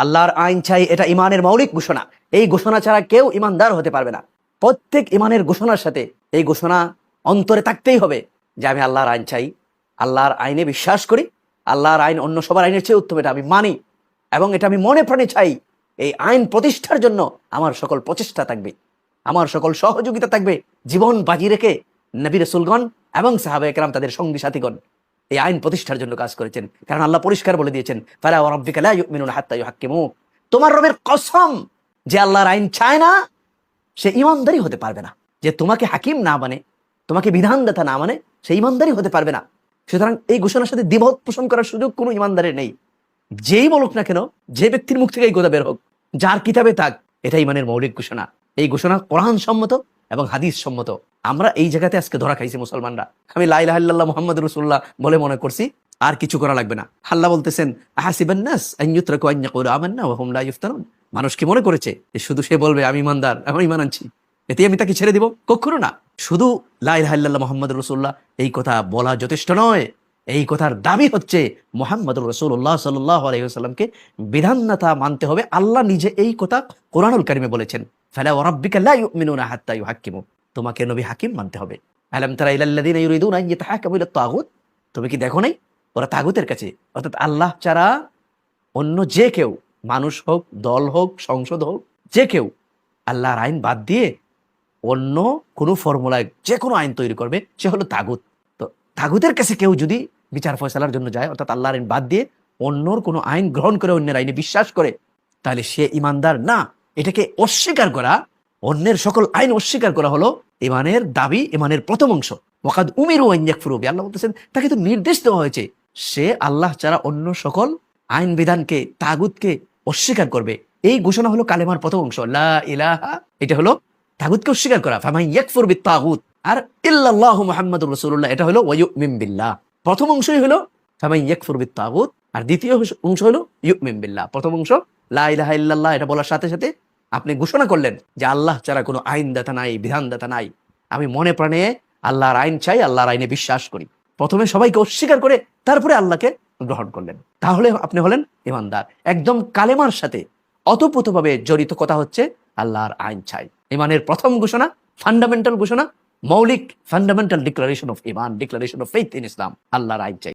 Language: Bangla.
আল্লাহর আইন চাই, এটা ইমানের মৌলিক ঘোষণা। এই ঘোষণা ছাড়া কেউ ইমানদার হতে পারবে না। প্রত্যেক ইমানের ঘোষণার সাথে এই ঘোষণা অন্তরে থাকতেই হবে যে আমি আল্লাহর আইন চাই, আল্লাহর আইনে বিশ্বাস করি, আল্লাহর আইন অন্য সবার আইনের চেয়ে উত্তম, এটা আমি মানি এবং এটা আমি মনে প্রাণে চাই। এই আইন প্রতিষ্ঠার জন্য আমার সকল প্রচেষ্টা থাকবে, আমার সকল সহযোগিতা থাকবে। জীবন বাজি রেখে নবী রাসূলগণ এবং সাহাবায়ে কেরাম তাদের সঙ্গী সাথীগণ এই আইন প্রতিষ্ঠার জন্য কাজ করেছেন। কারণ আল্লাহ পরিষ্কার বলে দিয়েছেন, ফালা ওয়া রাব্বিকা লা ইউমিনুনা হাত্তা ইউহাক্কিমুক। তোমার রবের কসম, যে আল্লাহর আইন চায় না সে ইমানদারি হতে পারবে না। যে তোমাকে হাকিম না মানে, তোমাকে বিধানদাতা না মানে, সে ইমানদারি হতে পারবে না। সুতরাং এই ঘোষণার সাথে দ্বিমত পোষণ করার সুযোগ কোনো ইমানদারের নেই। যেই বলুক না কেন, যে ব্যক্তির মুখ থেকে এই কথা বের হোক, যার কিতাবে থাক, এটা ইমানের মৌলিক ঘোষণা। এই ঘোষণা কোরআন সম্মত এবং হাদিস সম্মত। আমরা এই জায়গাতে আজকে ধরা খাইছি মুসলমানরা। আমি লা ইলাহা ইল্লাল্লাহ মুহাম্মাদুর রাসূলুল্লাহ বলে মনে করছি আর কিছু করা লাগবে না। আল্লাহ বলতেছেন, আহাসিবান নাস আন ইউতরাকু আন ইয়াকুলু আমান্না ওয়া হুম লা ইফতানুন। মানুষ কি মনে করেছে যে শুধু সে বলবে আমি ইমানদার, আমি ইমান আনছি, এতে আমি তাকে ছেড়ে দিব? কখনো না। শুধু লা ইলাহা ইল্লাল্লাহ মুহাম্মাদুর রাসূলুল্লাহ এই কথা বলা যথেষ্ট নয়। এই কথার দাবি হচ্ছে মুহাম্মদুর রাসূলুল্লাহ সাল্লাল্লাহু আলাইহি ওয়াসাল্লামকে বিধানদাতা মানতে হবে। আল্লাহ নিজে এই কথা কোরআনুল কারীমে বলেছেন, ফালা ওয়া রাব্বিকা লা ইউমিনুনা হাত্তা ইউহাক্কিমু। তোমাকে নবী হাকিম মানতে হবে। আলাম তারা ইলাল্লাযীনা ইউরিদুনা আন ইয়াতাহাকামু ইলাত তাগুত। তুমি কি দেখো নাই ওরা তাগুতের কাছে, অর্থাৎ আল্লাহ ছাড়া অন্য যে কেউ, মানুষ হোক, দল হোক, সংসদ হোক, যে কেউ আল্লাহর আইন বাদ দিয়ে অন্য কোনো ফর্মুলায় যে কোনো আইন তৈরি করবে, সে হলো তাগুত। তো তাগুতের কাছে কেউ যদি বিচার ফয়সালার জন্য যায়, অর্থাৎ আল্লাহর আইন বাদ দিয়ে অন্যর কোনো আইন গ্রহণ করে, অন্যের আইনে বিশ্বাস করে, তাহলে সে ইমানদার না। এটাকে অস্বীকার করা, অন্যের সকল আইন অস্বীকার করা হলো ইমানের দাবি, ইমানের প্রথম অংশ। ওয়াকাদ উমিরু আন ইয়াকফুরু বি। আল্লাহ বলতেছেন তাকে তো নির্দেশ দেওয়া হয়েছে সে আল্লাহ ছাড়া অন্য সকল আইন বিধানকে, তাগুতকে অস্বীকার করবে। এই ঘোষণা হলো কালেমার প্রথম অংশ, লা ইলাহা। এটা হলো তাগুতকে অস্বীকার করা, ফামান ইয়াকফুর বিত তাগুত। আর ইল্লাল্লাহু মুহাম্মাদুর রাসূলুল্লাহ, এটা হলো ওয়া ইউমিন বিল্লাহ। প্রথম অংশই হলো ফামান ইয়াকফুর বিত তাগুত, আর দ্বিতীয় অংশ হলো ইউমিন বিল্লাহ। প্রথম অংশ লা ইলাহা ইল্লাল্লাহ, এটা বলার সাথে সাথে আপনি ঘোষণা করলেন যে আল্লাহ ছাড়া কোনো আইনদাতা নাই, বিধানদাতা নাই। আমি মনে প্রাণে আল্লাহর আইন চাই, আল্লাহর আইনে বিশ্বাস করি। প্রথমে সবাইকে অস্বীকার করে তারপরে আল্লাহকে গ্রহণ করলেন, তাহলে আপনি হলেন ইমানদার। একদম কালেমার সাথে অতপ্রতভাবে জড়িত কথা হচ্ছে আল্লাহর আইন চাই। ইমানের প্রথম ঘোষণা, ফান্ডামেন্টাল ঘোষণা, মৌলিক ফান্ডামেন্টাল ডিক্লারেশন অফ ইমান, declaration of faith in Islam, আল্লাহর আইন চাই।